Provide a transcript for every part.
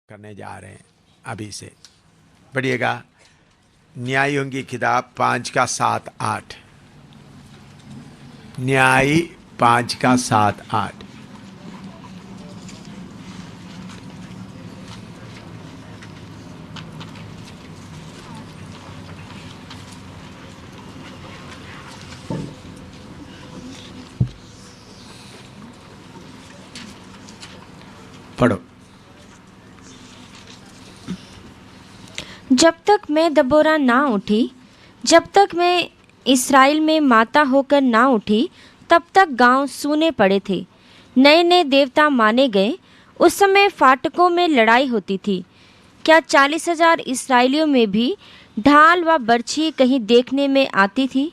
करने जा रहे हैं अभी से। पढ़िएगा न्यायों की किताब 5:7-8। न्याय 5:7-8। पढ़ो। जब तक मैं दबोरा ना उठी, जब तक मैं इस्राएल में माता होकर ना उठी, तब तक गांव सूने पड़े थे। नए नए देवता माने गए। उस समय फाटकों में लड़ाई होती थी। क्या 40,000 इस्राएलियों में भी ढाल व बर्छी कहीं देखने में आती थी?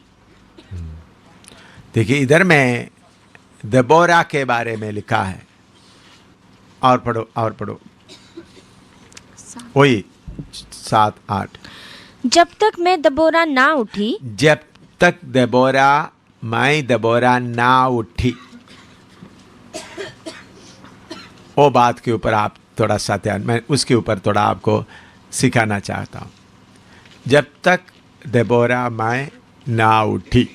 देखिए इधर में दबोरा के बारे में लिखा है। और पढ़ो और पढ़ो। वही 7-8। जब तक मैं दबोरा ना उठी, जब तक मैं दबोरा ना उठी। वो बात के ऊपर आप थोड़ा सा ध्यान, मैं उसके ऊपर थोड़ा आपको सिखाना चाहता हूँ। जब तक दबोरा मैं ना उठी।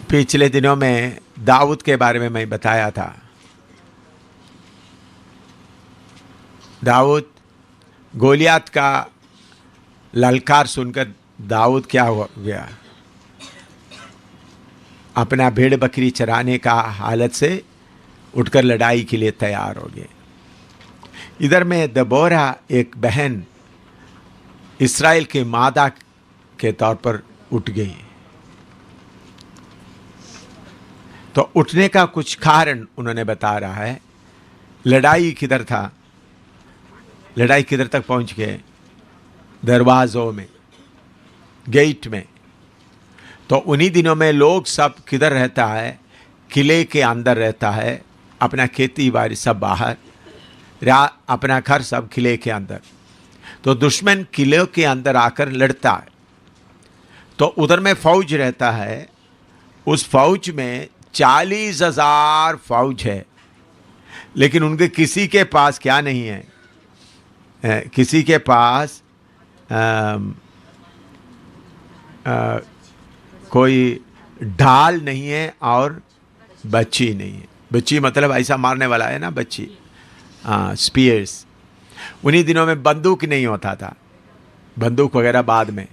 पिछले दिनों में दाऊद के बारे में मैं बताया था। दाऊद गोलियात का ललकार सुनकर दाऊद क्या हो गया, अपना भेड़ बकरी चराने का हालत से उठकर लड़ाई के लिए तैयार हो गए। इधर में दबोरा एक बहन इस्राएल के मादा के तौर पर उठ गई। तो उठने का कुछ कारण उन्होंने बता रहा है। लड़ाई किधर था, लड़ाई किधर तक पहुंच गए, दरवाज़ों में, गेट में। तो उन्हीं दिनों में लोग सब किधर रहता है, किले के अंदर रहता है। अपना खेती बाड़ी सब बाहर, अपना घर सब किले के अंदर। तो दुश्मन किले के अंदर आकर लड़ता है। तो उधर में फौज रहता है। उस फौज में 40,000 फौज है, लेकिन उनके किसी के पास क्या नहीं है, किसी के पास कोई ढाल नहीं है और बच्ची नहीं है। बच्ची मतलब ऐसा मारने वाला है ना, बच्ची, स्पीयर्स। उन्हीं दिनों में बंदूक नहीं होता था, बंदूक वगैरह बाद में।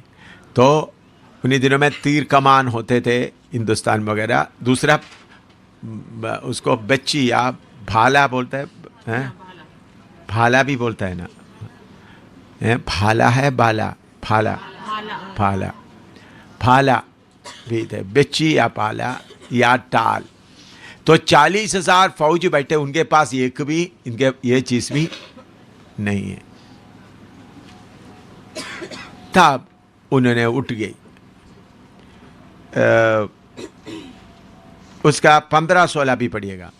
तो उन्हीं दिनों में तीर कमान होते थे हिंदुस्तान वगैरह। दूसरा उसको बच्ची या भाला बोलता है, भाला भी बोलता है ना, भाला है, बाला, भाला, भाला, भाला भी थे, बच्ची या भाला या टाल। तो 40,000 फौज बैठे, उनके पास एक भी इनके ये चीज भी नहीं है। तब उन्होंने उठ गई। उसका 15-16 भी पढ़िएगा।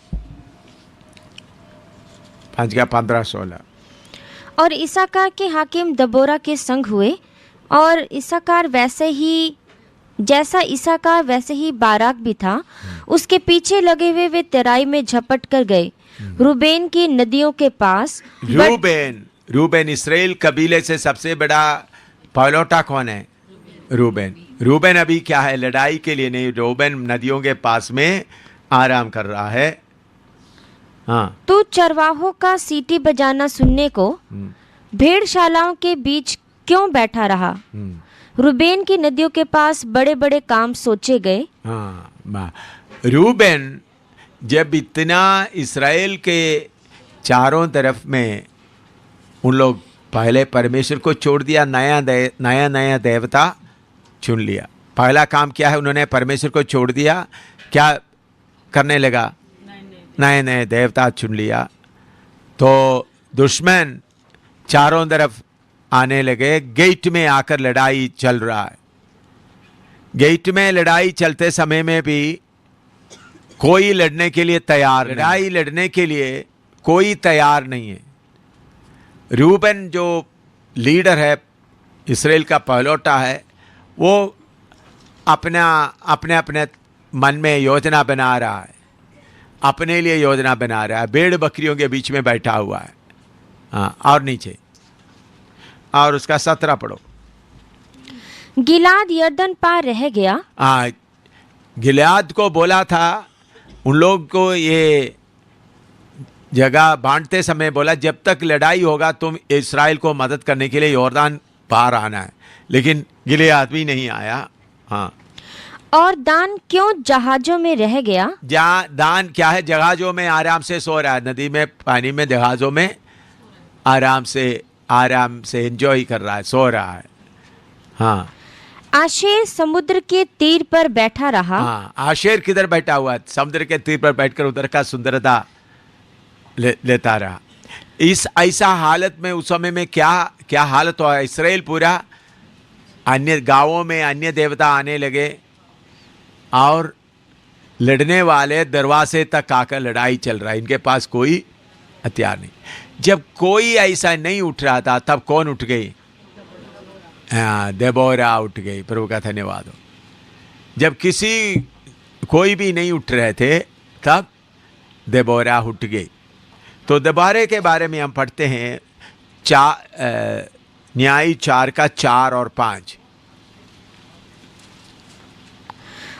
5:15-16। और इसाकार के हाकिम दबोरा के संग हुए, और इसाकार वैसे ही, जैसा इसाकार वैसे ही बाराक भी था। उसके पीछे लगे हुए वे तराई में झपट कर गए। रूबेन की नदियों के पास। रूबेन इस्राएल कबीले से सबसे बड़ा पहलौठा कौन है? रूबेन। रूबेन अभी क्या है, लड़ाई के लिए नहीं, रूबेन नदियों के पास में आराम कर रहा है। हाँ, तू चरवाहों का सीटी बजाना सुनने को भेड़शालाओं के बीच क्यों बैठा रहा? रूबेन की नदियों के पास बड़े बड़े काम सोचे गए। हाँ, रूबेन जब इतना इस्राएल के चारों तरफ में उन लोग पहले परमेश्वर को छोड़ दिया, नया देवता चुन लिया। पहला काम क्या है, उन्होंने परमेश्वर को छोड़ दिया, क्या करने लगा, नए देवता चुन लिया। तो दुश्मन चारों तरफ आने लगे। गेट में आकर लड़ाई चल रहा है। गेट में लड़ाई चलते समय में भी कोई लड़ने के लिए तैयार, लड़ाई लड़ने के लिए कोई तैयार नहीं है। रूबेन जो लीडर है इसराइल का पहलौठा है, वो अपने अपने मन में योजना बना रहा है, अपने लिए योजना बना रहा है, भेड़ बकरियों के बीच में बैठा हुआ है। हाँ, और नीचे और उसका 17 पढ़ो। गिलाद यरदन पार रह गया। हाँ, गिलाद को बोला था, उन लोग को ये जगह बांटते समय बोला जब तक लड़ाई होगा तुम इस्राएल को मदद करने के लिए यॉर्दान पार आना है, लेकिन गिलाद भी नहीं आया। हाँ, और दान क्यों जहाजों में रह गया? दान क्या है? जहाजों में आराम से सो रहा है, नदी में पानी में जहाजों में आराम से एंजॉय कर रहा है, सो रहा है। हाँ, आशेर समुद्र के तीर पर बैठा रहा। हाँ, आशेर किधर बैठा हुआ? समुद्र के तीर पर बैठकर उधर का सुंदरता लेता रहा। इस ऐसा हालत में उस समय में क्या हालत हुआ? इसराइल पूरा अन्य गांवों में अन्य देवता आने लगे और लड़ने वाले दरवाजे तक आकर लड़ाई चल रहा है, इनके पास कोई हथियार नहीं। जब कोई ऐसा नहीं उठ रहा था तब कौन उठ गई? देबोरा उठ गई। प्रभु का धन्यवाद हो। जब कोई भी नहीं उठ रहे थे तब देबोरा उठ गई। तो देबोरे के बारे में हम पढ़ते हैं न्याय 4 का 4 और 5।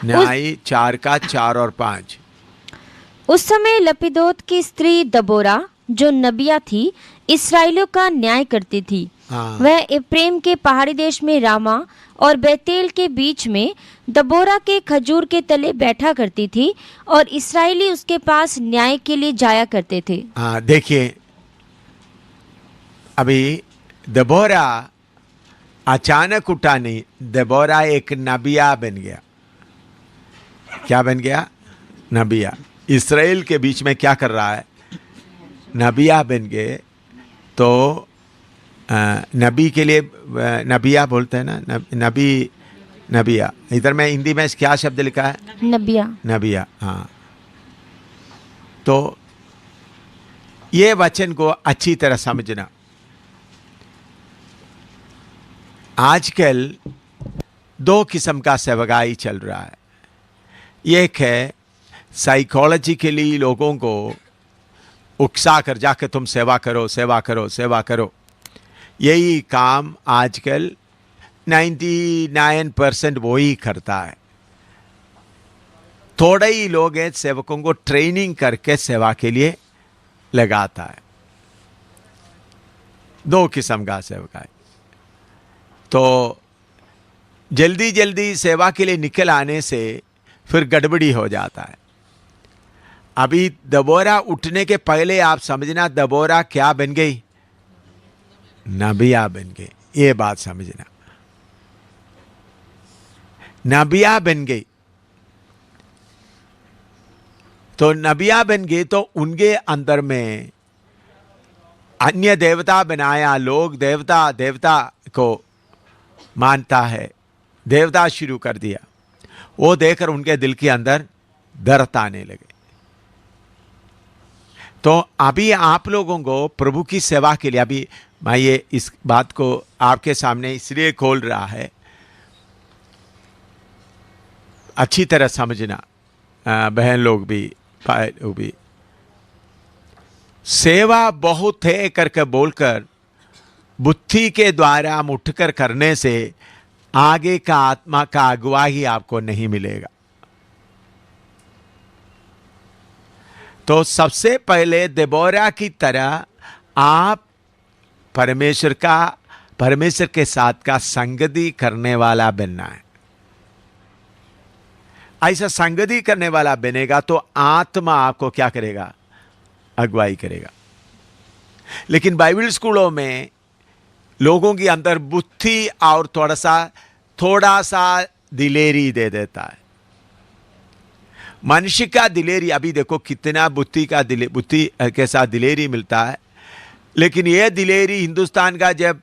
न्याय 4 का 4 और 5। उस समय लपिदोत की स्त्री दबोरा जो नबिया थी, इस्राएलियों का न्याय करती थी। वह एफ्रेम के पहाड़ी देश में रामा और बेतेल के बीच में दबोरा के खजूर के तले बैठा करती थी और इस्राएली उसके पास न्याय के लिए जाया करते थे। देखिए, अभी दबोरा अचानक उठा नहीं, दबोरा एक नबिया बन गया। क्या बन गया? नबिया। इस्राएल के बीच में क्या कर रहा है? नबिया बन गए। तो नबी के लिए नबिया बोलते हैं ना, नबिया। इधर में हिंदी में क्या शब्द लिखा है? नबिया। हाँ, तो ये वचन को अच्छी तरह समझना। आजकल 2 किस्म का सेवकाई चल रहा है। एक है साइकोलॉजिकली लोगों को उकसा कर जाकर तुम सेवा करो, सेवा करो, सेवा करो। यही काम आजकल 99% वो ही करता है। थोड़े ही लोग हैं सेवकों को ट्रेनिंग करके सेवा के लिए लगाता है। 2 किस्म का सेवक है। तो जल्दी जल्दी सेवा के लिए निकल आने से फिर गड़बड़ी हो जाता है। अभी दबोरा उठने के पहले आप समझना, दबोरा क्या बन गई? नबिया बन गई। ये बात समझना, नबिया बन गई। तो नबिया बन गई तो उनके अंदर में अन्य देवता बनाया। लोग देवता को मानता है, देवता शुरू कर दिया। वो देखकर उनके दिल के अंदर दर्द आने लगे। तो अभी आप लोगों को प्रभु की सेवा के लिए, अभी मैं ये इस बात को आपके सामने इसलिए खोल रहा है, अच्छी तरह समझना बहन लोग भी, भाई लोग भी। सेवा बहुत है करके बोलकर बुद्धि के द्वारा हम उठकर करने से आगे का आत्मा का अगुवाही आपको नहीं मिलेगा। तो सबसे पहले देबोरा की तरह आप परमेश्वर के साथ का संगति करने वाला बनना है। ऐसा संगति करने वाला बनेगा तो आत्मा आपको क्या करेगा? अगुवाई करेगा। लेकिन बाइबल स्कूलों में लोगों के अंदर बुद्धि और थोड़ा सा दिलेरी दे देता है। मनुष्य का दिलेरी, अभी देखो कितना बुद्धि के साथ दिलेरी मिलता है। लेकिन यह दिलेरी हिंदुस्तान का जब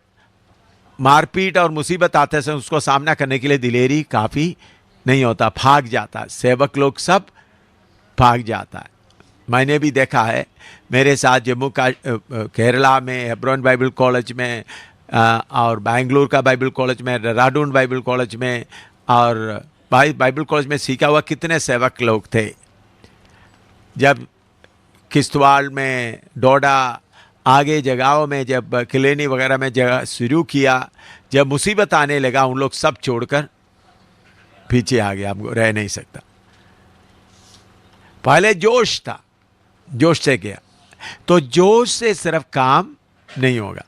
मारपीट और मुसीबत आते हैं उसको सामना करने के लिए दिलेरी काफ़ी नहीं होता, भाग जाता है। सेवक लोग सब भाग जाता है। मैंने भी देखा है, मेरे साथ जम्मू का केरला में हेब्रोन बाइबल कॉलेज में और बैंगलोर का बाइबल कॉलेज में, राडून बाइबल कॉलेज में और बाइबल कॉलेज में सीखा हुआ कितने सेवक लोग थे। जब किश्तवाड़ में, डोडा, आगे जगहों में, जब किलेनी वगैरह में जगह शुरू किया, जब मुसीबत आने लगा उन लोग सब छोड़कर पीछे आ गया, हमको रह नहीं सकता। पहले जोश था, जोश से गया। तो जोश से सिर्फ काम नहीं होगा,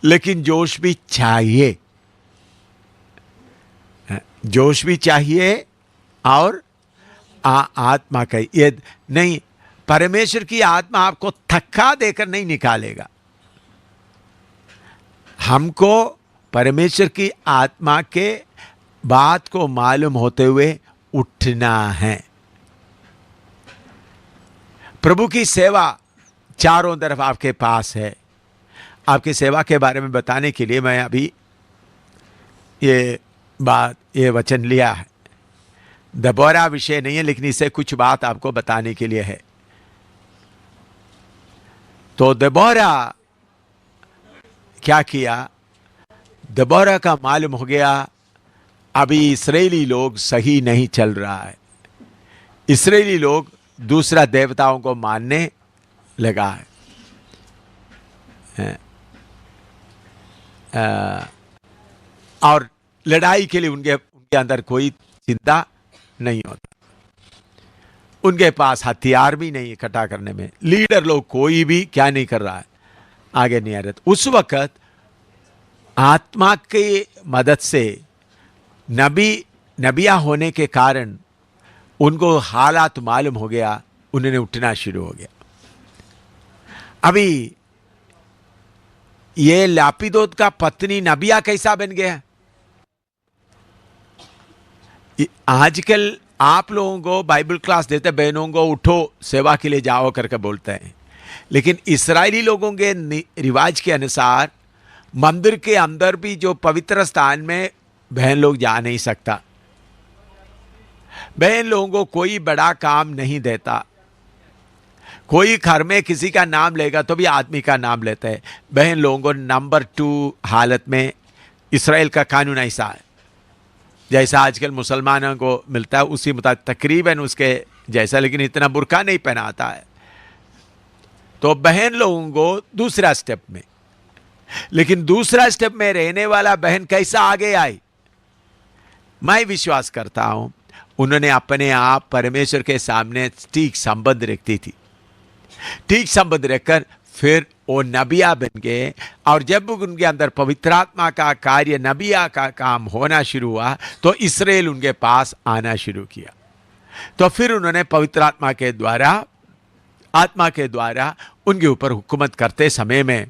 लेकिन जोश भी चाहिए, जोश भी चाहिए और आत्मा का ये नहीं, परमेश्वर की आत्मा आपको थक्का देकर नहीं निकालेगा। हमको परमेश्वर की आत्मा के बात को मालूम होते हुए उठना है। प्रभु की सेवा चारों तरफ आपके पास है। आपकी सेवा के बारे में बताने के लिए मैं अभी ये वचन लिया है। दबोरा विषय नहीं है, लेकिन इसे कुछ बात आपको बताने के लिए है। तो दबोरा क्या किया? दबोरा का मालूम हो गया अभी इस्राएली लोग सही नहीं चल रहा है। इस्राएली लोग दूसरा देवताओं को मानने लगा है। और लड़ाई के लिए उनके अंदर कोई चिंता नहीं होता। उनके पास हथियार भी नहीं इकट्ठा करने में। लीडर लोग कोई भी क्या नहीं कर रहा है, आगे नहीं आ रहे। उस वक्त आत्मा की मदद से नबिया होने के कारण उनको हालात मालूम हो गया, उन्होंने उठना शुरू हो गया। अभी ये लापिदोत का पत्नी नबिया कैसा बन गया? आजकल आप लोगों को बाइबल क्लास देते, बहनों को उठो सेवा के लिए जाओ करके बोलते हैं, लेकिन इस्राएली लोगों के रिवाज के अनुसार मंदिर के अंदर भी जो पवित्र स्थान में बहन लोग जा नहीं सकता। बहन लोगों को कोई बड़ा काम नहीं देता। कोई घर में किसी का नाम लेगा तो भी आदमी का नाम लेता है। बहन लोगों को नंबर 2 हालत में इस्राएल का कानून ऐसा है, जैसा आजकल मुसलमानों को मिलता है उसी मुताबिक तकरीबन उसके जैसा, लेकिन इतना बुर्का नहीं पहनाता है। तो बहन लोगों को दूसरा स्टेप में, लेकिन दूसरा स्टेप में रहने वाला बहन कैसा आगे आई? मैं विश्वास करता हूं उन्होंने अपने आप परमेश्वर के सामने ठीक संबंध रखती थी। ठीक संबंध रखकर फिर वो नबिया बन गए। और जब उनके अंदर पवित्र आत्मा का कार्य, नबिया का काम होना शुरू हुआ, तो इस्राएल उनके पास आना शुरू किया। तो फिर उन्होंने पवित्र आत्मा के द्वारा उनके ऊपर हुकूमत करते समय में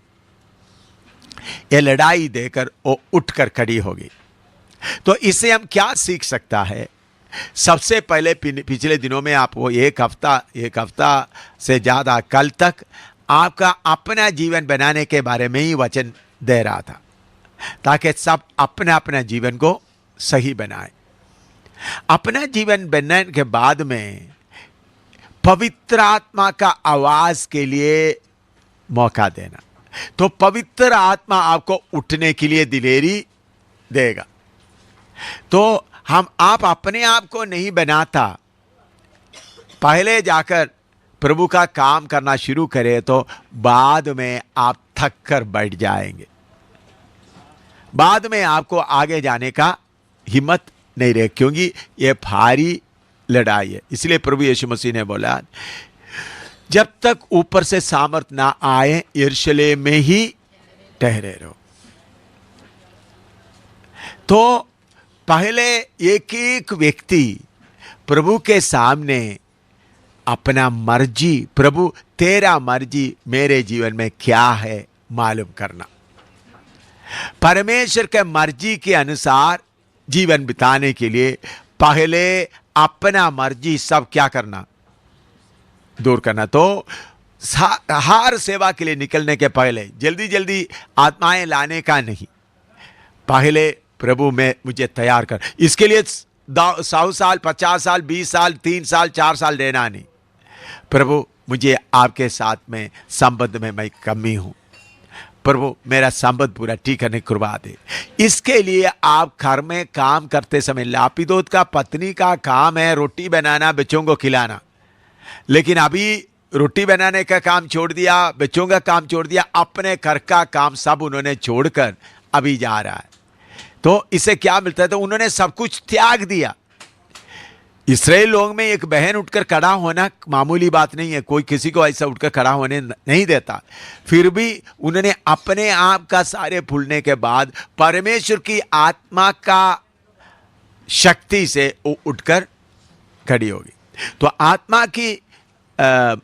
ये लड़ाई देकर वो उठकर खड़ी हो गई। तो इससे हम क्या सीख सकता है? सबसे पहले पिछले दिनों में आपको एक हफ्ता से ज़्यादा कल तक आपका अपना जीवन बनाने के बारे में ही वचन दे रहा था, ताकि सब अपना अपना जीवन को सही बनाए। अपना जीवन बनने के बाद में पवित्र आत्मा का आवाज के लिए मौका देना। तो पवित्र आत्मा आपको उठने के लिए दिलेरी देगा। तो आप अपने आप को नहीं बनाता, पहले जाकर प्रभु का काम करना शुरू करें तो बाद में आप थक कर बैठ जाएंगे। बाद में आपको आगे जाने का हिम्मत नहीं रहे, क्योंकि ये भारी लड़ाई है। इसलिए प्रभु यीशु मसीह ने बोला, जब तक ऊपर से सामर्थ ना आए यरूशलेम में ही ठहरे रहो। तो पहले एक एक व्यक्ति प्रभु के सामने अपना मर्जी, प्रभु तेरा मर्जी मेरे जीवन में क्या है मालूम करना। परमेश्वर के मर्जी के अनुसार जीवन बिताने के लिए पहले अपना मर्जी सब क्या करना, दूर करना। तो हर सेवा के लिए निकलने के पहले जल्दी जल्दी आत्माएं लाने का नहीं, पहले प्रभु में मुझे तैयार कर। इसके लिए 100 साल, 50 साल, 20 साल, 3 साल, 4 साल रहना नहीं। प्रभु मुझे आपके साथ में संबंध में मैं कमी हूँ, प्रभु मेरा संबंध पूरा ठीक करने की कृपा दे। इसके लिए आप घर में काम करते समय, लापिदोत का पत्नी का काम है रोटी बनाना, बच्चों को खिलाना, लेकिन अभी रोटी बनाने का काम छोड़ दिया, बच्चों का काम छोड़ दिया, अपने घर का काम सब उन्होंने छोड़कर अभी जा रहा है। तो इससे क्या मिलता है? तो उन्होंने सब कुछ त्याग दिया। इस्राएल लोगों में एक बहन उठकर खड़ा होना मामूली बात नहीं है, कोई किसी को ऐसा उठकर खड़ा होने नहीं देता। फिर भी उन्होंने अपने आप का सारे भूलने के बाद परमेश्वर की आत्मा का शक्ति से वो उठकर खड़ी होगी। तो आत्मा की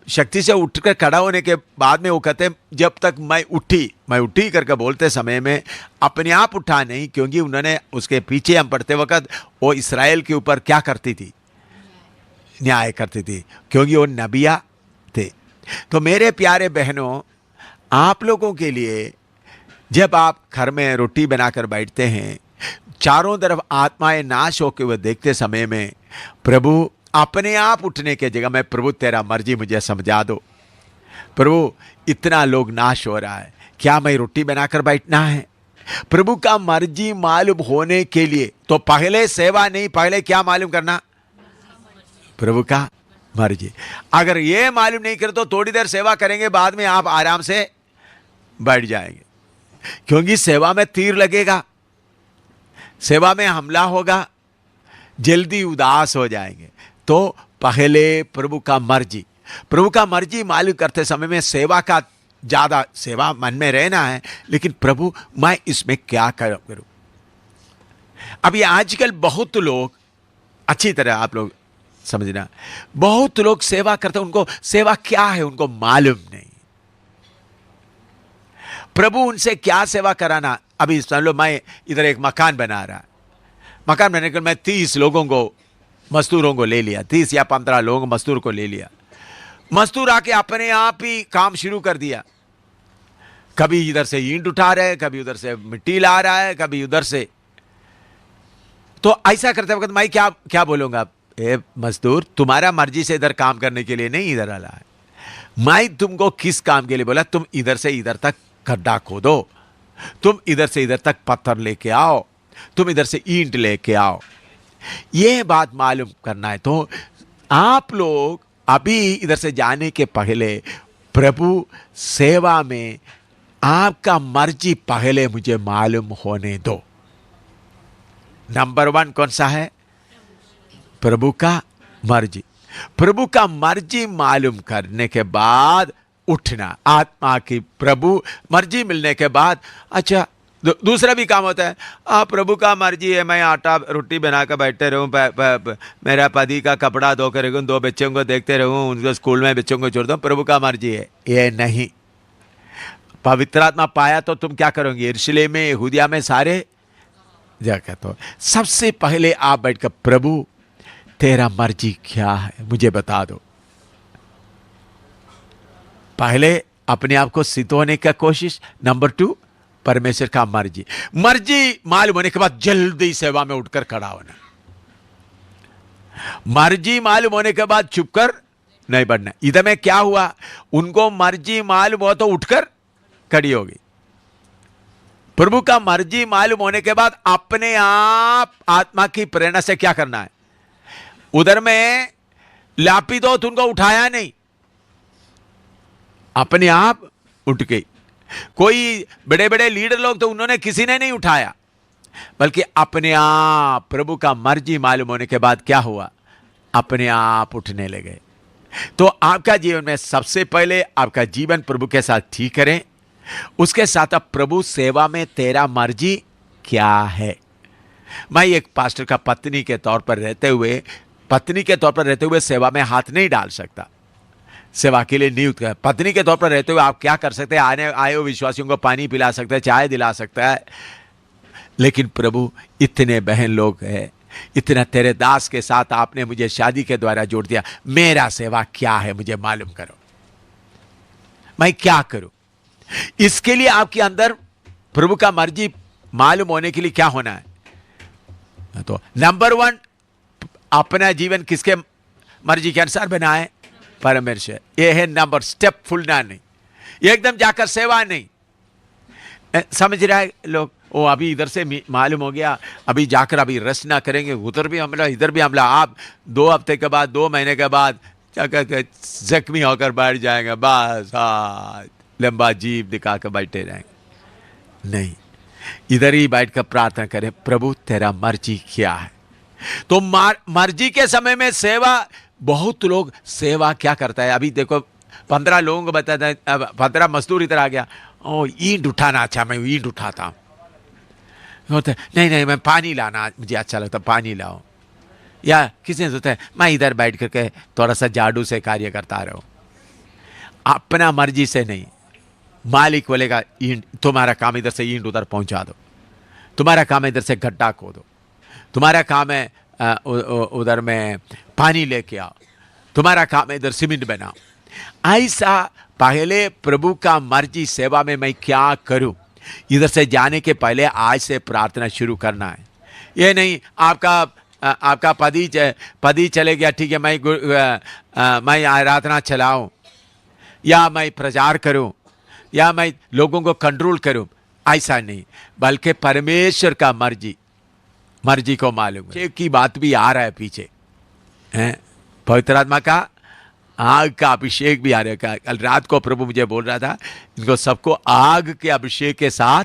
शक्ति से उठकर खड़ा होने के बाद में वो कहते हैं जब तक मैं उठी करके बोलते समय में अपने आप उठा नहीं, क्योंकि उन्होंने उसके पीछे हम पढ़ते वक्त वो इस्राएल के ऊपर क्या करती थी? न्याय करती थी, क्योंकि वो नबिया थे। तो मेरे प्यारे बहनों, आप लोगों के लिए जब आप घर में रोटी बनाकर बैठते हैं, चारों तरफ आत्माएं नाश होकर हुए देखते समय में प्रभु अपने आप उठने के जगह में, प्रभु तेरा मर्जी मुझे समझा दो, प्रभु इतना लोग नाश हो रहा है, क्या मैं रोटी बनाकर बैठना है? प्रभु का मर्जी मालूम होने के लिए तो पहले सेवा नहीं, पहले क्या मालूम करना? प्रभु का मर्जी। अगर ये मालूम नहीं करे तो थोड़ी देर सेवा करेंगे, बाद में आप आराम से बैठ जाएंगे, क्योंकि सेवा में तीर लगेगा, सेवा में हमला होगा, जल्दी उदास हो जाएंगे। तो पहले प्रभु का मर्जी मालूम करते समय में सेवा का ज्यादा सेवा मन में रहना है, लेकिन प्रभु मैं इसमें क्या करूं? अभी आजकल बहुत लोग, अच्छी तरह आप लोग समझना, बहुत लोग सेवा करते, उनको सेवा क्या है उनको मालूम नहीं। प्रभु उनसे क्या सेवा कराना? अभी समझ लो मैं इधर एक मकान बना रहा, मकान बनाने के मैं 30 लोगों को, मजदूरों को ले लिया, 30 या 15 लोगों मजदूर को ले लिया। मजदूर आके अपने आप ही काम शुरू कर दिया, कभी इधर से ईंट उठा रहे हैं, कभी उधर से मिट्टी ला रहा है, कभी उधर से। तो ऐसा करते वक्त मैं क्या बोलूंगा? ए मजदूर, तुम्हारा मर्जी से इधर काम करने के लिए नहीं इधर आला है, मैं तुमको किस काम के लिए बोला? तुम इधर से इधर तक गड्ढा खोदो, तुम इधर से इधर तक पत्थर लेके आओ, तुम इधर से ईंट लेके आओ, ये बात मालूम करना है। तो आप लोग अभी इधर से जाने के पहले प्रभु सेवा में आपका मर्जी पहले मुझे मालूम होने दो। नंबर 1 कौन सा है? प्रभु का मर्जी। प्रभु का मर्जी मालूम करने के बाद उठना, आत्मा की प्रभु मर्जी मिलने के बाद। अच्छा, दूसरा भी काम होता है, प्रभु का मर्जी है मैं आटा रोटी बनाकर बैठते रहूं, मेरा पति का कपड़ा धोकर रखूं, 2 बच्चों को देखते रहूं, उनको स्कूल में बच्चों को छोड़ दूं, प्रभु का मर्जी है। ये नहीं, पवित्र आत्मा पाया तो तुम क्या करोगे? यरूशलेम में, यहूदिया में, सारे जगह। तो सबसे पहले आप बैठकर प्रभु तेरा मर्जी क्या है मुझे बता दो। पहले अपने आप को सिद्ध होने का कोशिश। नंबर 2 परमेश्वर का मर्जी मालूम होने के बाद जल्दी सेवा में उठकर खड़ा होना। मर्जी मालूम होने के बाद चुप कर नहीं बढ़ना। इधर में क्या हुआ? उनको मर्जी मालूम हो तो उठकर खड़ी होगी। प्रभु का मर्जी मालूम होने के बाद अपने आप आत्मा की प्रेरणा से क्या करना है? उधर में लापिदोत उनको उठाया नहीं, अपने आप उठ गई। कोई बड़े बड़े लीडर लोग तो उन्होंने किसी ने नहीं उठाया, बल्कि अपने आप प्रभु का मर्जी मालूम होने के बाद क्या हुआ? अपने आप उठने लगे। तो आपका जीवन में सबसे पहले आपका जीवन प्रभु के साथ ठीक करें, उसके साथ अब प्रभु सेवा में तेरा मर्जी क्या है। मैं एक पास्टर का पत्नी के तौर पर रहते हुए सेवा में हाथ नहीं डाल सकता, सेवा के लिए नियुक्त है। पत्नी के तौर पर रहते हुए आप क्या कर सकते हैं? आए हुए विश्वासियों को पानी पिला सकते हैं, चाय दिला सकता है, लेकिन प्रभु इतने बहन लोग हैं, इतना तेरे दास के साथ आपने मुझे शादी के द्वारा जोड़ दिया, मेरा सेवा क्या है मुझे मालूम करो, मैं क्या करूं। इसके लिए आपके अंदर प्रभु का मर्जी मालूम होने के लिए क्या होना है? तो नंबर 1 अपना जीवन किसके मर्जी के अनुसार बनाए? परमेश्वर। यह है नंबर स्टेप। फुलना नहीं, एकदम जाकर सेवा नहीं, समझ रहा है लोग? वो अभी इधर से मालूम हो गया, अभी जाकर अभी रचना करेंगे, उधर भी हमला इधर भी हमला। आप 2 हफ्ते के बाद 2 महीने के बाद क्या कहते जख्मी होकर बैठ जाएंगे, बस हाथ लंबा जीभ दिखा कर बैठे रहेंगे। नहीं, इधर ही बैठ कर प्रार्थना करें, प्रभु तेरा मर्जी क्या है। तो मर्जी के समय में सेवा, बहुत लोग सेवा क्या करता है, अभी देखो 15 लोगों को बताता है, 15 मजदूर इधर आ गया, ओ ईंट उठाना, अच्छा मैं ईंट उठाता हूँ, होता है नहीं मैं पानी लाना मुझे अच्छा लगता, पानी लाओ। या किसी ने सोचता है मैं इधर बैठ करके थोड़ा सा झाड़ू से कार्य करता रहो। अपना मर्जी से नहीं, मालिक बोलेगा ईंट, तुम्हारा काम इधर से ईंट उधर पहुंचा दो, तुम्हारा काम है इधर से गड्ढा खोदो, तुम्हारा काम है उधर में पानी लेके आओ, तुम्हारा काम है इधर सीमेंट बनाओ। ऐसा पहले प्रभु का मर्जी सेवा में मैं क्या करूं, इधर से जाने के पहले आज से प्रार्थना शुरू करना है। ये नहीं आपका पति चले गया, ठीक है मैं आराधना चलाऊं, या मैं प्रचार करूं, या मैं लोगों को कंट्रोल करूं, ऐसा नहीं, बल्कि परमेश्वर का मर्जी को मालूम है। की बात भी आ रहा है पीछे, पवित्र आत्मा का आग का अभिषेक भी आ रहा है। कल रात को प्रभु मुझे बोल रहा था, इनको सबको आग के अभिषेक के साथ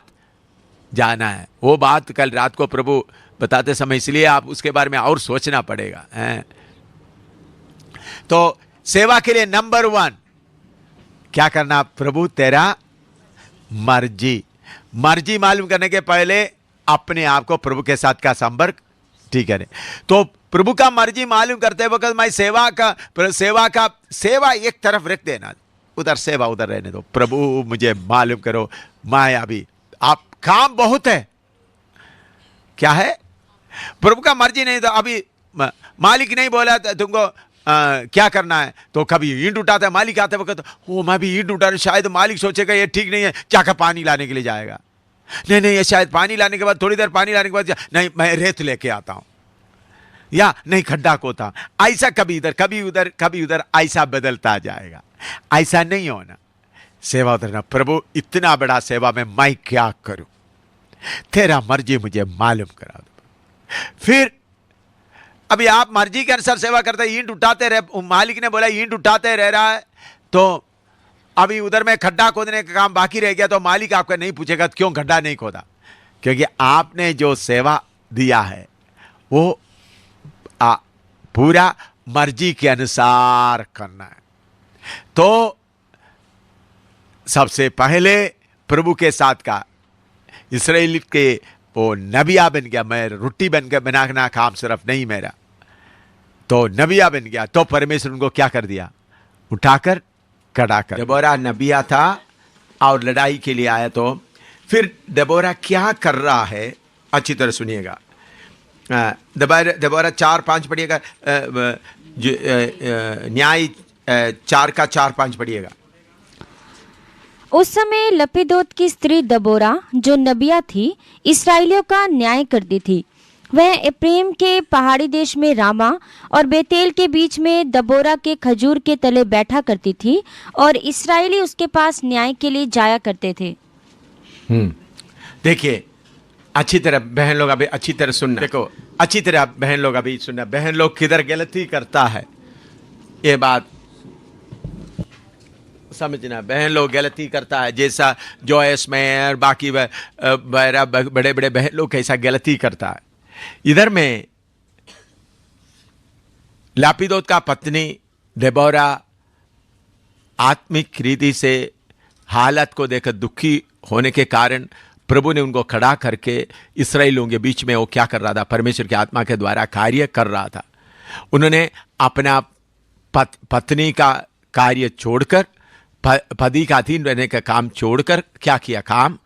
जाना है। वो बात कल रात को प्रभु बताते समय, इसलिए आप उसके बारे में और सोचना पड़ेगा। तो सेवा के लिए नंबर 1 क्या करना, प्रभु तेरा मर्जी मालूम करने के पहले अपने आप को प्रभु के साथ का संपर्क ठीक है। तो प्रभु का मर्जी मालूम करते वक्त मैं सेवा एक तरफ रख देना, उधर सेवा उधर रहने दो। प्रभु मुझे मालूम करो, मैं अभी आप काम बहुत है, क्या है प्रभु का मर्जी नहीं, तो अभी मालिक नहीं बोला तुमको क्या करना है, तो कभी ईंट उठाता है मालिक आते वक्त, वो मैं भी ईंट उठा रहा, शायद मालिक सोचेगा ये ठीक नहीं है, जाकर पानी लाने के लिए जाएगा। नहीं ये शायद पानी लाने के बाद, थोड़ी देर पानी लाने के बाद, नहीं मैं रेत लेके आता हूं, या नहीं खड्डा खोता। ऐसा कभी इधर कभी उधर ऐसा बदलता जाएगा। ऐसा नहीं होना। सेवा उतरना, प्रभु इतना बड़ा सेवा में मैं क्या करूं, तेरा मर्जी मुझे मालूम करा दो। फिर अभी आप मर्जी के अनुसार सेवा करते, ईंट उठाते रहे, मालिक ने बोला ईंट उठाते रह रहा है, तो अभी उधर में खड्डा खोदने का काम बाकी रह गया, तो मालिक आपका नहीं पूछेगा क्यों खड्डा नहीं खोदा, क्योंकि आपने जो सेवा दिया है वो पूरा मर्जी के अनुसार करना है। तो सबसे पहले प्रभु के साथ का इस्राएल के वो नबिया बन गया, मैं रोटी बन के बनाना काम सिर्फ नहीं मेरा, तो नबिया बन गया। तो परमेश्वर उनको क्या कर दिया, उठाकर खड़ा कर। दबोरा नबिया था और लड़ाई के लिए आया। तो फिर दबोरा क्या कर रहा है, अच्छी तरह सुनिएगा। दबोरा 4-5 पढ़िएगा, न्याय 4 का 4-5 पढ़िएगा। उस समय लपीदोत की स्त्री दबोरा जो नबिया थी, इस्राएलियों का न्याय करती थी। वह एप्रेम के पहाड़ी देश में रामा और बेतेल के बीच में दबोरा के खजूर के तले बैठा करती थी, और इस्राएली उसके पास न्याय के लिए जाया करते थे। देखिए अच्छी तरह बहन लोग अभी अच्छी तरह सुनना, देखो अच्छी तरह बहन लोग अभी सुनना, बहन लोग किधर गलती करता है ये बात समझना। बहन लोग गलती करता है, जैसा जॉयस में और बाकी बड़े बड़े बहन लोग कैसा गलती करता है। इधर में लापीदोत का पत्नी देबोरा आत्मिक रीति से हालत को देखकर दुखी होने के कारण प्रभु ने उनको खड़ा करके इस्राएलियों के बीच में वो क्या कर रहा था, परमेश्वर की आत्मा के द्वारा कार्य कर रहा था। उन्होंने अपना पत्नी का कार्य छोड़कर, पति का अधीन रहने का काम छोड़कर क्या किया, काम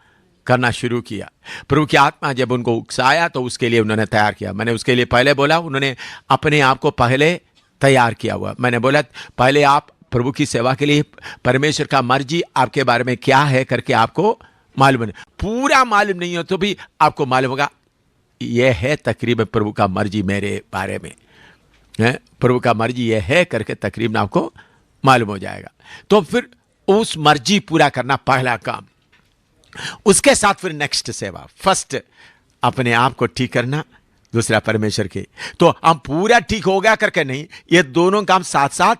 करना शुरू किया। प्रभु की आत्मा जब उनको उकसाया तो उसके लिए उन्होंने तैयार किया। मैंने उसके लिए पहले बोला, उन्होंने अपने आप को पहले तैयार किया हुआ। मैंने बोला पहले आप प्रभु की सेवा के लिए परमेश्वर का मर्जी आपके बारे में क्या है करके आपको मालूम है। पूरा मालूम नहीं हो तो भी आपको मालूम होगा यह है तकरीबन प्रभु का मर्जी मेरे बारे में है, प्रभु का मर्जी यह है करके तकरीबन आपको मालूम हो जाएगा। तो फिर उस मर्जी पूरा करना पहला काम। उसके साथ फिर नेक्स्ट सेवा, फर्स्ट अपने आप को ठीक करना, दूसरा परमेश्वर के। तो हम पूरा ठीक हो गया करके नहीं, ये दोनों काम साथ साथ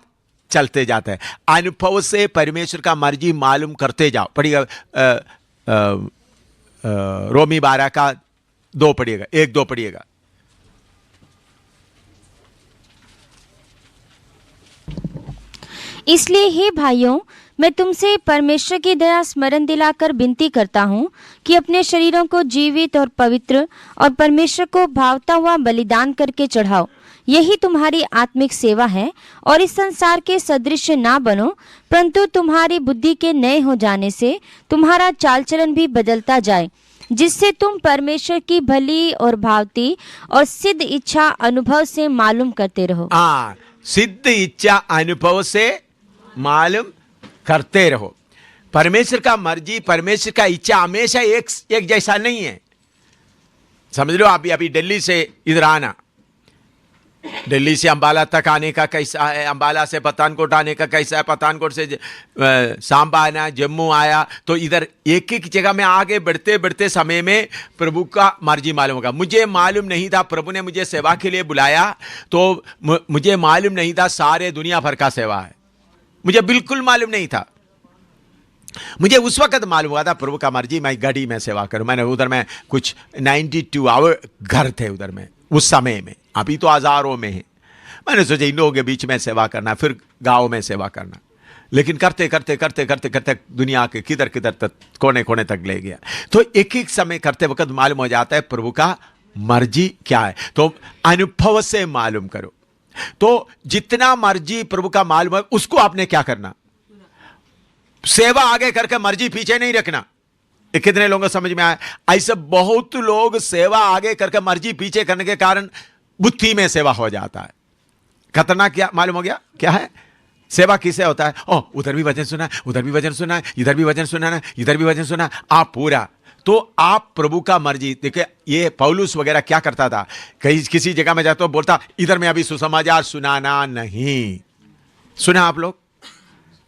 चलते जाते हैं। अनुभव से परमेश्वर का मर्जी मालूम करते जाओ। पढ़िएगा रोमी 12 का 2 पढ़िएगा, 1-2 पढ़िएगा। इसलिए हे भाइयों, मैं तुमसे परमेश्वर की दया स्मरण दिलाकर विनती करता हूँ कि अपने शरीरों को जीवित और पवित्र और परमेश्वर को भावता हुआ बलिदान करके चढ़ाओ। यही तुम्हारी आत्मिक सेवा है। और इस संसार के सदृश ना बनो, परंतु तुम्हारी बुद्धि के नए हो जाने से तुम्हारा चाल चलन भी बदलता जाए, जिससे तुम परमेश्वर की भली और भावती और सिद्ध इच्छा अनुभव से मालूम करते रहो। सिद्ध इच्छा अनुभव से मालूम करते रहो। परमेश्वर का मर्जी, परमेश्वर का इच्छा हमेशा एक जैसा नहीं है। समझ लो, अभी दिल्ली से इधर आना, दिल्ली से अंबाला तक आने का कैसा है, अंबाला से पठानकोट आने का कैसा है, पठानकोट से सांबा आना, जम्मू आया, तो इधर एक एक जगह में आगे बढ़ते बढ़ते समय में प्रभु का मर्जी मालूम होगा। मुझे मालूम नहीं था, प्रभु ने मुझे सेवा के लिए बुलाया तो मुझे मालूम नहीं था सारे दुनिया भर का सेवा है। मुझे बिल्कुल मालूम नहीं था। मुझे उस वक्त मालूम हुआ था प्रभु का मर्जी मैं गढ़ी में सेवा करूं। मैंने उधर में कुछ 92 आवर घर थे उधर में उस समय में, अभी तो हजारों में है। मैंने सोचा इन लोगों के बीच में सेवा करना, फिर गांव में सेवा करना, लेकिन करते करते करते करते करते दुनिया के किधर किधर तक कोने कोने तक ले गया। तो एक एक समय करते वक्त मालूम हो जाता है प्रभु का मर्जी क्या है। तो अनुभव से मालूम करो। तो जितना मर्जी प्रभु का मालूम है उसको आपने क्या करना, सेवा आगे करके मर्जी पीछे नहीं रखना। कितने लोगों को समझ में आया? ऐसे बहुत लोग सेवा आगे करके मर्जी पीछे करने के कारण बुद्धि में सेवा हो जाता है। खतरनाक क्या मालूम हो गया? क्या है सेवा? किसे होता है? ओ उधर भी वचन सुना है, उधर भी वचन सुना है, इधर भी वचन सुना है, इधर भी वचन सुना है, आप पूरा। तो आप प्रभु का मर्जी देखिए। ये पौलुस वगैरह क्या करता था, कहीं किसी जगह में जाता तो बोलता इधर में अभी सुसमाचार सुनाना नहीं। सुना आप लोग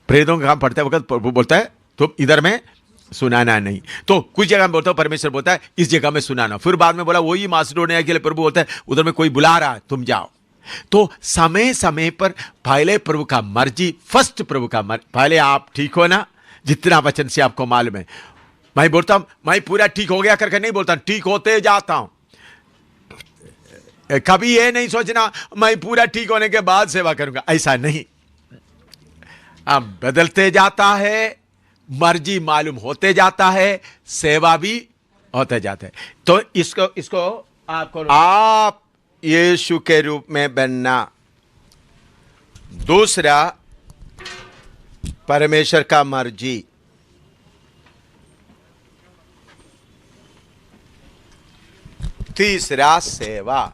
प्रेरितों का काम पढ़ते वक्त प्रभु बोलता है तो इधर में सुनाना नहीं। तो कुछ जगह में बोलता है, परमेश्वर बोलता है इस जगह में सुनाना। फिर बाद में बोला वही मासिडोनिया के लिए प्रभु बोलता है उधर में कोई बुला रहा है तुम जाओ। तो समय समय पर पहले प्रभु का मर्जी, फर्स्ट प्रभु का मर्जी, पहले आप ठीक हो ना, जितना वचन से आपको मालूम है। मैं बोलता हूं मैं पूरा ठीक हो गया करके नहीं बोलता, ठीक होते जाता हूं। कभी ये नहीं सोचना मैं पूरा ठीक होने के बाद सेवा करूंगा, ऐसा नहीं। अब बदलते जाता है, मर्जी मालूम होते जाता है, सेवा भी होते जाते हैं। तो इसको आप यीशु के रूप में बनना। दूसरा परमेश्वर का मर्जी। तीसरा सेवा।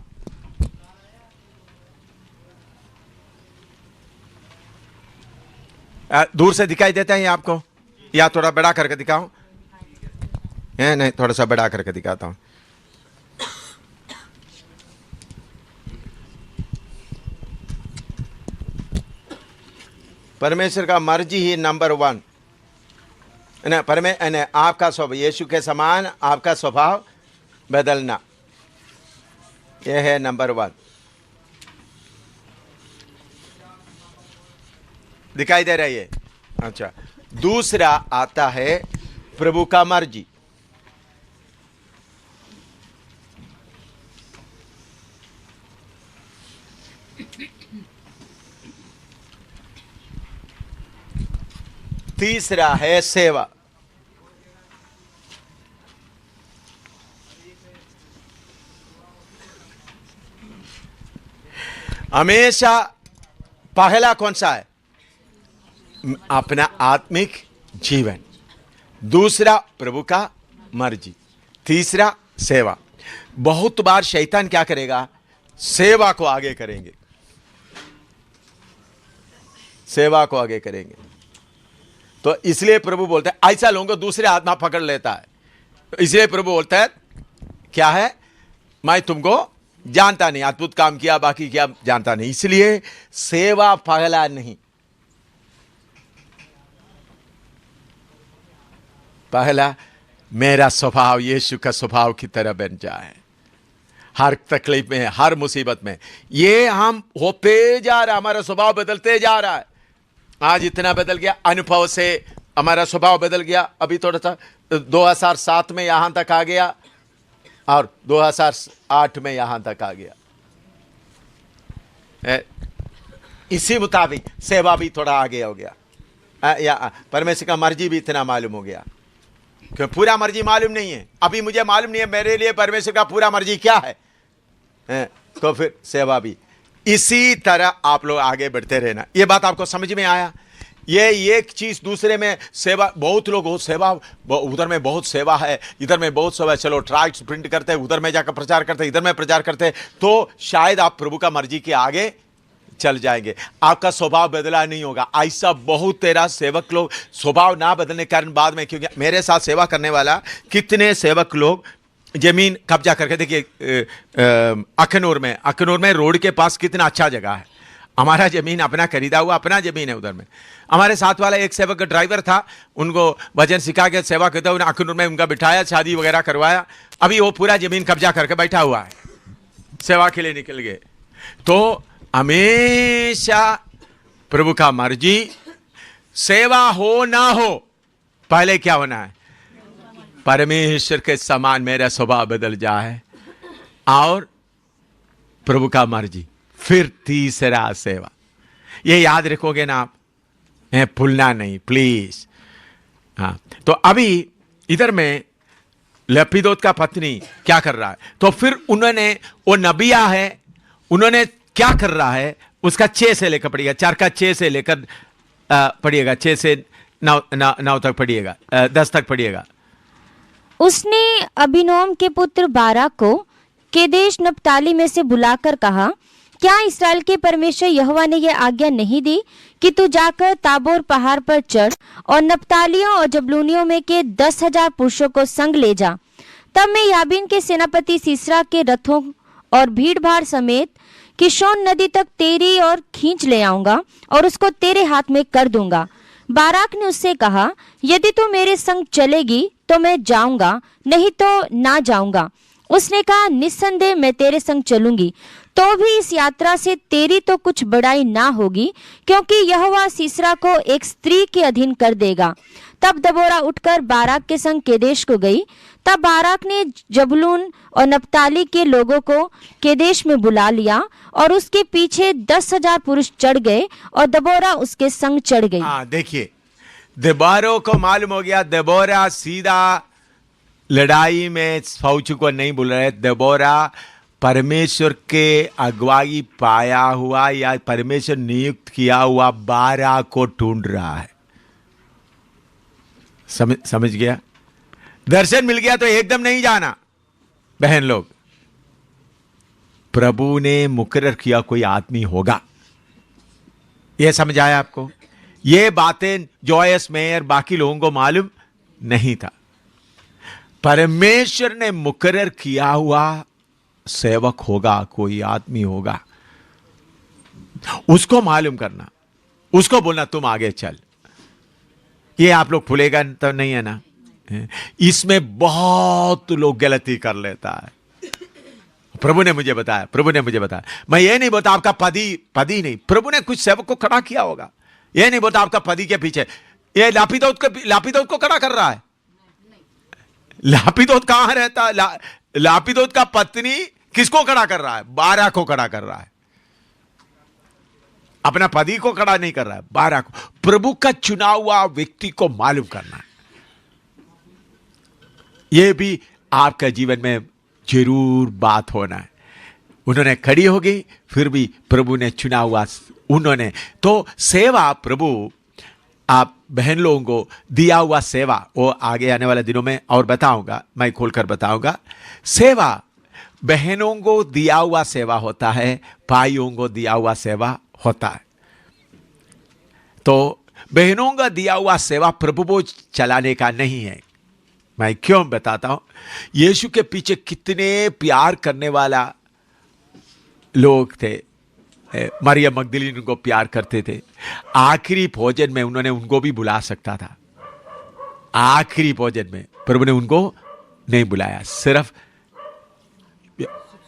दूर से दिखाई देता है आपको या थोड़ा बड़ा करके दिखाऊं? नहीं, थोड़ा सा बड़ा करके दिखाता हूं। परमेश्वर का मर्जी ही नंबर 1 आपका स्वभाव यीशु के समान आपका स्वभाव बदलना, यह है नंबर 1। दिखाई दे रही है? अच्छा। दूसरा आता है प्रभु का मर्जी। तीसरा है सेवा। हमेशा पहला कौन सा है? अपना आत्मिक जीवन। दूसरा प्रभु का मर्जी। तीसरा सेवा। बहुत बार शैतान क्या करेगा? सेवा को आगे करेंगे, सेवा को आगे करेंगे। तो इसलिए प्रभु बोलता है, ऐसा लोगों को दूसरे आत्मा पकड़ लेता है। इसलिए प्रभु बोलता है क्या है, मैं तुमको जानता नहीं, अद्भुत काम किया बाकी क्या जानता नहीं। इसलिए सेवा पहला नहीं, पहला मेरा स्वभाव यीशु का स्वभाव की तरह बन जाए। हर तकलीफ में, हर मुसीबत में ये हम होते जा रहा, हमारा स्वभाव बदलते जा रहा है। आज इतना बदल गया, अनुभव से हमारा स्वभाव बदल गया। अभी थोड़ा सा 2007 में यहां तक आ गया और 2008 में यहां तक आ गया। इसी मुताबिक सेवा भी थोड़ा आगे हो गया, या परमेश्वर का मर्जी भी इतना मालूम हो गया। क्यों पूरा मर्जी मालूम नहीं है, अभी मुझे मालूम नहीं है मेरे लिए परमेश्वर का पूरा मर्जी क्या है, तो फिर सेवा भी इसी तरह आप लोग आगे बढ़ते रहना। ये बात आपको समझ में आया? ये एक चीज दूसरे में सेवा, बहुत लोग हो सेवा, उधर में बहुत सेवा है, इधर में बहुत सेवा है, चलो ट्रैक्ट्स प्रिंट करते हैं, उधर में जाकर प्रचार करते हैं, इधर में प्रचार करते हैं, तो शायद आप प्रभु का मर्जी के आगे चल जाएंगे। आपका स्वभाव बदला नहीं होगा। ऐसा बहुत तेरा सेवक लोग स्वभाव ना बदलने के कारण बाद में, क्योंकि मेरे साथ सेवा करने वाला कितने सेवक लोग जमीन कब्जा करके, देखिए अखनूर में रोड के पास कितना अच्छा जगह है, हमारा जमीन अपना खरीदा हुआ अपना जमीन है। उधर में हमारे साथ वाला एक सेवक का ड्राइवर था, उनको वजन सिखा के सेवा करता, उन्हें अखनूर में उनका बिठाया, शादी वगैरह करवाया, अभी वो पूरा जमीन कब्जा करके बैठा हुआ है, सेवा के लिए निकल गए। तो हमेशा प्रभु का मर्जी, सेवा हो ना हो, पहले क्या होना है, परमेश्वर के समान मेरा स्वभाव बदल जाए और प्रभु का मर्जी, फिर तीसरा सेवा। ये याद रखोगे ना आप, भूलना नहीं प्लीज। हाँ, तो अभी इधर में लपीदोत का पत्नी क्या कर रहा है, तो फिर उन्होंने, वो नबिया है, उन्होंने क्या कर रहा है, उसका 6 से लेकर पढ़िएगा, 4 का 6 से लेकर पढ़िएगा, 6 से 9 तक पढ़िएगा, 10 तक पढ़िएगा। उसने अबीनोम के पुत्र बाराक को केदेश नप्ताली में से बुलाकर कहा, क्या इस्राएल के परमेश्वर यहोवा ने यह आज्ञा नहीं दी कि तू जाकर ताबोर पहाड़ पर चढ़ और नप्तालियों और जबलूनियों में के 10,000 पुरुषों को संग ले जा। तब मैं याबीन के सेनापति सीसरा के रथों और भीड़ भाड़ समेत किशोन नदी तक तेरी और खींच ले आऊंगा और उसको तेरे हाथ में कर दूंगा। बाराक ने उससे कहा, यदि तू मेरे संग चलेगी तो मैं जाऊंगा, नहीं तो ना जाऊंगा। उसने कहा, निस्संदेह मैं तेरे संग चलूंगी, तो भी इस यात्रा से तेरी तो कुछ बड़ाई ना होगी, क्योंकि यहोवा सीसरा को एक स्त्री के अधीन कर देगा। तब दबोरा उठकर बाराक के संग केदेश को गई। तब बाराक ने जबूलून और नप्ताली के लोगों को केदेश में बुला लिया और उसके पीछे 10,000 पुरुष चढ़ गए और दबोरा उसके संग चढ़ गई। देखिए, दबोरा को मालूम हो गया, दबोरा सीधा लड़ाई में फौज को नहीं बुल रहे, दबोरा परमेश्वर के अगुवाई पाया हुआ या परमेश्वर नियुक्त किया हुआ बाराक को ढूंढ रहा है। समझ गया? दर्शन मिल गया तो एकदम नहीं जाना बहन लोग, प्रभु ने मुकर्रर किया कोई आदमी होगा। यह समझ आया आपको? ये बातें जॉयस मेयर बाकी लोगों को मालूम नहीं था। परमेश्वर ने मुकर्रर किया हुआ सेवक होगा, कोई आदमी होगा, उसको मालूम करना, उसको बोलना तुम आगे चल। ये आप लोग भूलेगा तो नहीं है ना? इसमें बहुत लोग गलती कर लेता है। प्रभु ने मुझे बताया, मैं ये नहीं बोलता आपका पदी नहीं, प्रभु ने कुछ सेवक को खड़ा किया होगा। ये नहीं बोलता आपका पदी के पीछे ये लापीदोत को खड़ा कर रहा है। लापीदोत कहां रहता है? लापीदोत का पत्नी किसको खड़ा कर रहा है? बाराक को खड़ा कर रहा है, अपना पति को खड़ा नहीं कर रहा है, बाराक को। प्रभु का चुना हुआ व्यक्ति को मालूम करना है। यह भी आपका जीवन में जरूर बात होना है। उन्होंने खड़ी हो गई, फिर भी प्रभु ने चुना हुआ, उन्होंने तो सेवा, प्रभु आप बहन लोगों को दिया हुआ सेवा, वो आगे आने वाले दिनों में और बताऊंगा, मैं खोलकर बताऊंगा। सेवा बहनों को दिया हुआ सेवा होता है, भाइयों को दिया हुआ सेवा होता है। तो बहनों का दिया हुआ सेवा प्रभु को चलाने का नहीं है। मैं क्यों बताता हूं? यीशु के पीछे कितने प्यार करने वाला लोग थे। मरियम मगदलीन उनको प्यार करते थे। आखिरी भोजन में उन्होंने उनको भी बुला सकता था, आखिरी भोजन में प्रभु ने उनको नहीं बुलाया, सिर्फ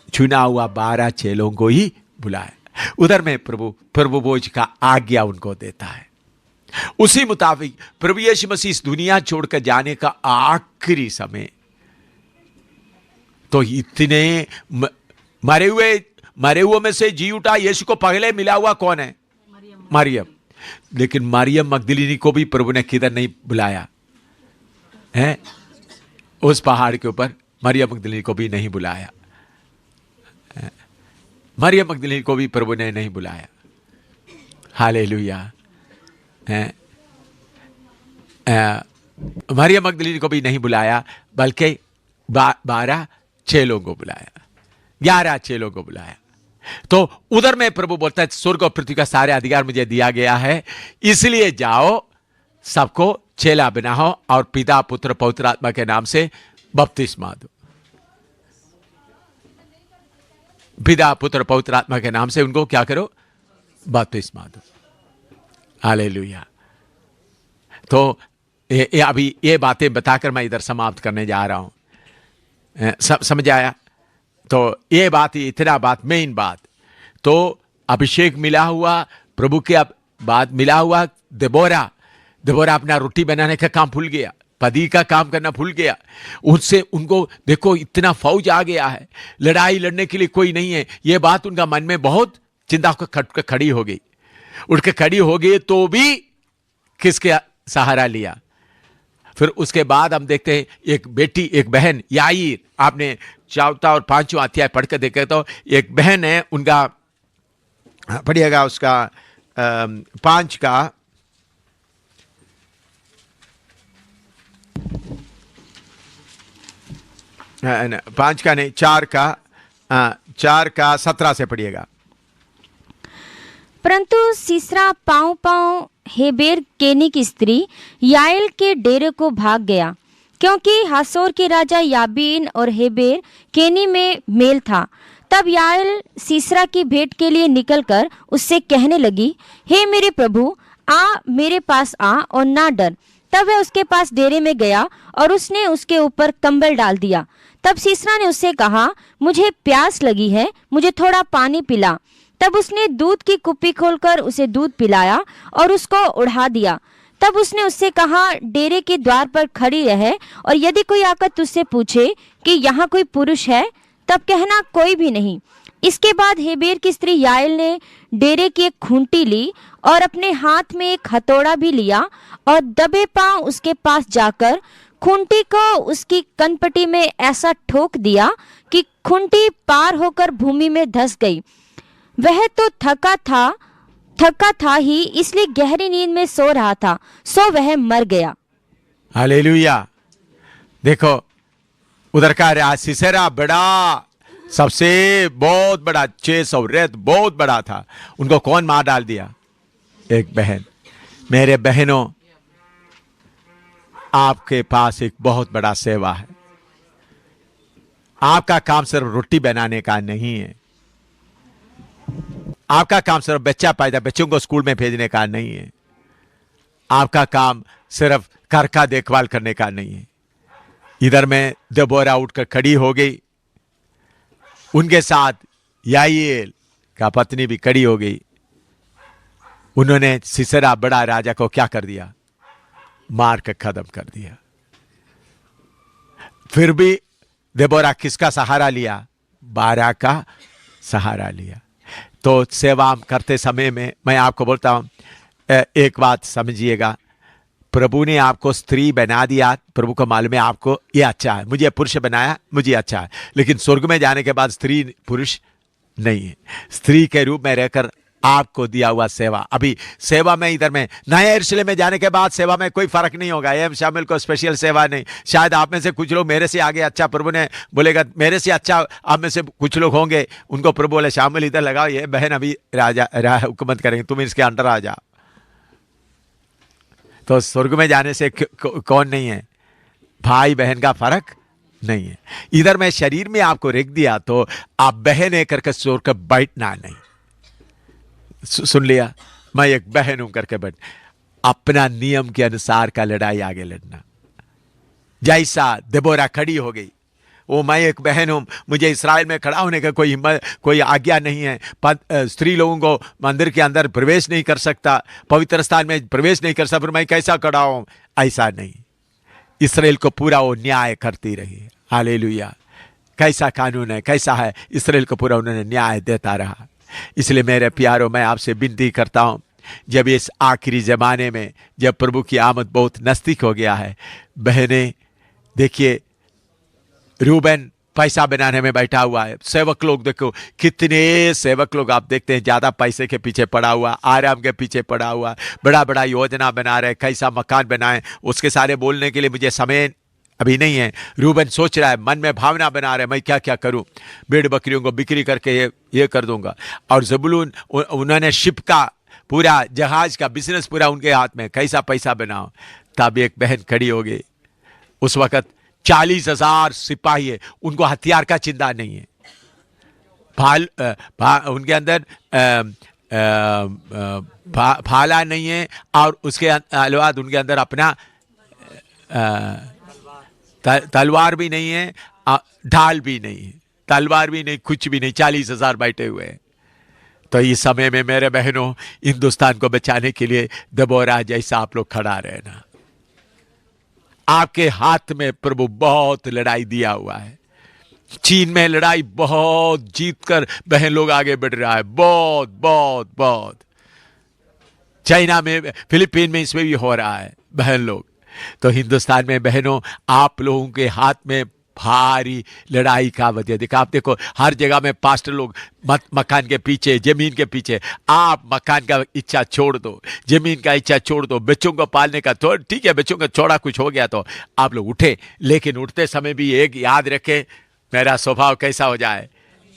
चुना हुआ 12 चेलों को ही बुलाया। उधर में प्रभु भोज का आज्ञा उनको देता है। उसी मुताबिक प्रभु यीशु मसीह इस दुनिया छोड़कर जाने का आखिरी समय, तो इतने मरे हुए में से जी उठा यीशु को पहले मिला हुआ कौन है? मरियम। लेकिन मरियम मगदलीनी को भी प्रभु ने किधर नहीं बुलाया है? उस पहाड़ के ऊपर मरियम मगदलीनी को भी नहीं बुलाया। मरियम मगदलीनी को भी प्रभु ने नहीं बुलाया। हालेलुया। मरियम मगदलीनी को भी नहीं बुलाया, बल्कि 12 चेलों को बुलाया, 11 चेलों को बुलाया। तो उधर में प्रभु बोलता है, स्वर्ग और पृथ्वी का सारे अधिकार मुझे दिया गया है, इसलिए जाओ, सबको चेला बनाओ और पिता पुत्र पवित्र आत्मा के नाम से बपतिस्मा दो। पिता पुत्र पवित्र आत्मा के नाम से उनको क्या करो? बपतिस्मा दो। हालेलुया। तो अभी ये बातें बताकर मैं इधर समाप्त करने जा रहा हूं। समझ आया? तो ये बात, इतना बात, मेन बात, तो अभिषेक मिला हुआ, प्रभु के बाद मिला हुआ देबोरा अपना रोटी बनाने का काम भूल गया, पदी का काम करना भूल गया। उससे उनको देखो इतना फौज आ गया है, लड़ाई लड़ने के लिए कोई नहीं है, ये बात उनका मन में बहुत चिंता होकर खड़ी हो गई। उठ के खड़ी हो गई तो भी किसके सहारा लिया? फिर उसके बाद हम देखते हैं एक बेटी, एक बहन याईर, आपने 4 और 5वां अध्याय पढ़कर देखे तो एक बहन है, उनका पढ़िएगा उसका 5 का 5 का नहीं 4 का 17 से पढ़िएगा। परंतु सीसरा पाँव हेबेर केनी की स्त्री याएल के डेरे को भाग गया, क्योंकि हासोर के राजा याबीन और हेबेर केनी में मेल था। तब याएल सीसरा की भेंट के लिए निकलकर उससे कहने लगी, हे मेरे प्रभु, मेरे पास आ और ना डर। तब वह उसके पास डेरे में गया और उसने उसके ऊपर कंबल डाल दिया। तब सीसरा ने उससे कहा, मुझे प्यास लगी है, मुझे थोड़ा पानी पिला। तब उसने दूध की कुप्पी खोलकर उसे दूध पिलाया और उसको उड़ा दिया। तब उसने उससे कहा, डेरे के द्वार पर खड़ी रहे, और यदि कोई आकर तुझसे पूछे कि यहाँ कोई पुरुष है, तब कहना कोई भी नहीं। इसके बाद हेबेर की स्त्री याएल ने डेरे की एक खूंटी ली और अपने हाथ में एक हथौड़ा भी लिया और दबे पांव उसके पास जाकर खूंटी को उसकी कनपटी में ऐसा ठोक दिया कि खूंटी पार होकर भूमि में धंस गई। वह तो थका था ही, इसलिए गहरी नींद में सो रहा था, सो वह मर गया। हालेलुया। देखो उधर का सीसरा बड़ा, सबसे बहुत बड़ा 600 रेत बहुत बड़ा था, उनको कौन मार डाल दिया? एक बहन। मेरे बहनों, आपके पास एक बहुत बड़ा सेवा है। आपका काम सिर्फ रोटी बनाने का नहीं है, आपका काम सिर्फ बच्चों को स्कूल में भेजने का नहीं है, आपका काम सिर्फ घर का देखभाल करने का नहीं है। इधर में देबोरा उठकर खड़ी हो गई, उनके साथ याएल का पत्नी भी खड़ी हो गई। उन्होंने सीसरा बड़ा राजा को क्या कर दिया? मार कर खत्म कर दिया। फिर भी देबोरा किसका सहारा लिया? 12 का सहारा लिया। तो सेवा करते समय में मैं आपको बोलता हूं, एक बात समझिएगा, प्रभु ने आपको स्त्री बना दिया, प्रभु को मालूम है आपको ये अच्छा है, मुझे पुरुष बनाया, मुझे अच्छा है, लेकिन स्वर्ग में जाने के बाद स्त्री पुरुष नहीं है। स्त्री के रूप में रहकर आपको दिया हुआ सेवा, अभी सेवा में इधर में नए यरूशलेम में जाने के बाद सेवा में कोई फर्क नहीं होगा। एम शामिल को स्पेशल सेवा नहीं। शायद आप में से कुछ लोग मेरे से आगे अच्छा, प्रभु ने बोलेगा मेरे से अच्छा आप में से कुछ लोग होंगे, उनको प्रभु बोले शामिल इधर लगाओ, ये बहन अभी राजा हुकूमत करेंगे, तुम इसके अंडर आ जाओ। तो स्वर्ग में जाने से कौन नहीं है? भाई बहन का फर्क नहीं है। इधर में शरीर में आपको रख दिया तो आप बहन है करके स्वर्ग का बैठना नहीं। सुन लिया, मैं एक बहन हूं करके बैठ, अपना नियम के अनुसार का लड़ाई आगे लड़ना। जैसा देबोरा खड़ी हो गई, वो मैं एक बहन हूँ, मुझे इस्राएल में खड़ा होने का कोई हिम्मत, कोई आज्ञा नहीं है। स्त्री लोगों को मंदिर के अंदर प्रवेश नहीं कर सकता, पवित्र स्थान में प्रवेश नहीं कर सकता, फिर मैं कैसा खड़ा हूँ? ऐसा नहीं, इस्राएल को पूरा वो न्याय करती रही। हालेलुया। कैसा कानून है, कैसा है, इस्राएल को पूरा उन्होंने न्याय देता रहा। इसलिए मेरे प्यारों, मैं आपसे विनती करता हूँ, जब इस आखिरी ज़माने में, जब प्रभु की आमद बहुत नज़दीक हो गया है, बहनें देखिए, रूबेन पैसा बनाने में बैठा हुआ है। सेवक लोग देखो, कितने सेवक लोग आप देखते हैं ज़्यादा पैसे के पीछे पड़ा हुआ, आराम के पीछे पड़ा हुआ, बड़ा बड़ा योजना बना रहे, कैसा मकान बनाए, उसके सारे बोलने के लिए मुझे समय अभी नहीं है। रूबेन सोच रहा है, मन में भावना बना रहे, मैं क्या क्या करूं, भेड़ बकरियों को बिक्री करके ये कर दूंगा। और ज़बूलून, उन्होंने शिप का पूरा, जहाज का बिजनेस पूरा उनके हाथ में, कैसा पैसा बनाओ। तब एक बहन खड़ी हो गई। उस वक़्त 40,000 सिपाही है, उनको हथियार का चिंता नहीं है, उनके अंदर भाला नहीं है, और उसके अलावा उनके अंदर अपना तलवार भी नहीं है, ढाल भी नहीं है, तलवार भी नहीं, कुछ भी नहीं, 40,000 बैठे हुए हैं। तो इस समय में मेरे बहनों, हिंदुस्तान को बचाने के लिए देबोरा जैसा आप लोग खड़ा रहना। आपके हाथ में प्रभु बहुत लड़ाई दिया हुआ है। चीन में लड़ाई बहुत जीत कर बहन लोग आगे बढ़ रहा है, बहुत बहुत बहुत। चाइना में, फिलीपीन में इसमें भी हो रहा है बहन लोग। तो हिंदुस्तान में बहनों, आप लोगों के हाथ में भारी लड़ाई का वजह देखा। आप देखो, हर जगह में पास्टर लोग मकान के पीछे, जमीन के पीछे। आप मकान का इच्छा छोड़ दो, जमीन का इच्छा छोड़ दो, बच्चों को पालने का तो ठीक है, बच्चों का छोड़ा कुछ हो गया तो आप लोग उठे, लेकिन उठते समय भी एक याद रखें, मेरा स्वभाव कैसा हो जाए,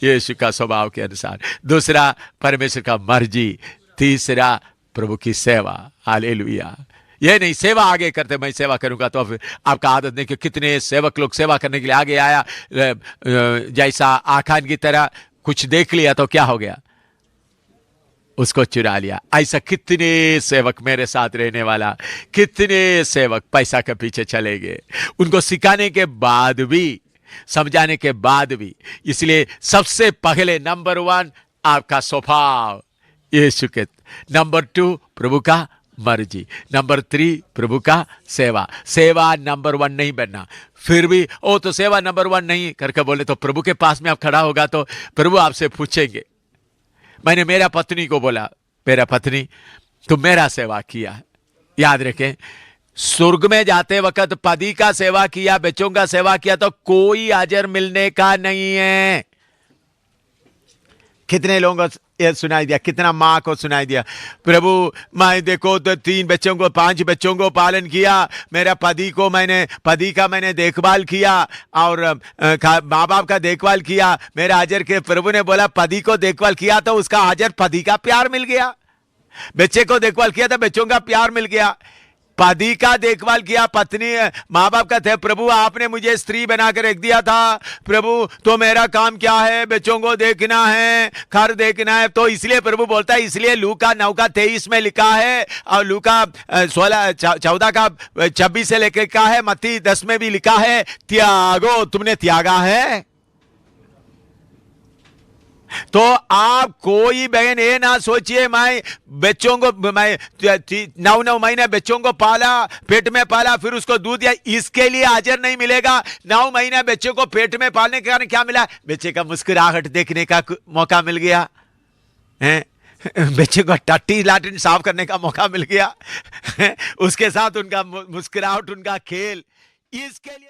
यीशु का स्वभाव के अनुसार। दूसरा, परमेश्वर का मर्जी। तीसरा, प्रभु की सेवा। हालेलुया। ये नहीं सेवा आगे करते, मैं सेवा करूंगा तो फिर आपका आदत नहीं कि कितने सेवक लोग सेवा करने के लिए आगे आया, जैसा आखान की तरह कुछ देख लिया तो क्या हो गया, उसको चुरा लिया। ऐसा कितने सेवक मेरे साथ रहने वाला, कितने सेवक पैसा के पीछे चले गए, उनको सिखाने के बाद भी, समझाने के बाद भी। इसलिए सबसे पहले नंबर 1 आपका स्वभाव यीशु के, नंबर 2 प्रभु का मर्जी, नंबर 3 प्रभु का सेवा। सेवा नंबर 1 नहीं बनना, फिर भी ओ तो सेवा नंबर 1 नहीं करके बोले तो प्रभु के पास में आप खड़ा होगा तो प्रभु आपसे पूछेंगे। मैंने मेरा पत्नी को बोला, मेरा पत्नी तुम मेरा सेवा किया। याद रखें, स्वर्ग में जाते वक्त पति का सेवा किया, बच्चों का सेवा किया तो कोई अजर मिलने का नहीं है। कितने लोगों को ये सुनाई दिया, कितना माँ को सुनाई दिया, प्रभु मैं देखो तो 3 बच्चों को, 5 बच्चों को पालन किया, मेरा पति का मैंने देखभाल किया और माँ बाप का देखभाल किया, मेरा अजर के प्रभु ने बोला पति को देखभाल किया तो उसका अजर, पति का प्यार मिल गया। बच्चे को देखभाल किया तो बच्चों का प्यार मिल गया। पति का देखभाल किया, पत्नी माँ बाप का थे, प्रभु आपने मुझे स्त्री बनाकर रख दिया था, प्रभु तो मेरा काम क्या है, बच्चों को देखना है, घर देखना है। तो इसलिए प्रभु बोलता है, इसलिए लूका 9:23 में लिखा है, और लूका 14:26 से लेकर लिखा है, मत्ती 10 में भी लिखा है, त्यागो, तुमने त्यागा है। तो आप कोई बहन ये ना सोचिए मैं बच्चों को, मैं 9 महीने बच्चों को पाला, पेट में पाला, फिर उसको दूध दिया, इसके लिए अजर नहीं मिलेगा। 9 महीने बच्चे को पेट में पालने के कारण क्या मिला, बच्चे का मुस्कुराहट देखने का मौका मिल गया है, बच्चे को टट्टी लाटिन साफ करने का मौका मिल गया, उसके साथ उनका मुस्कुराहट, उनका खेल, इसके लिए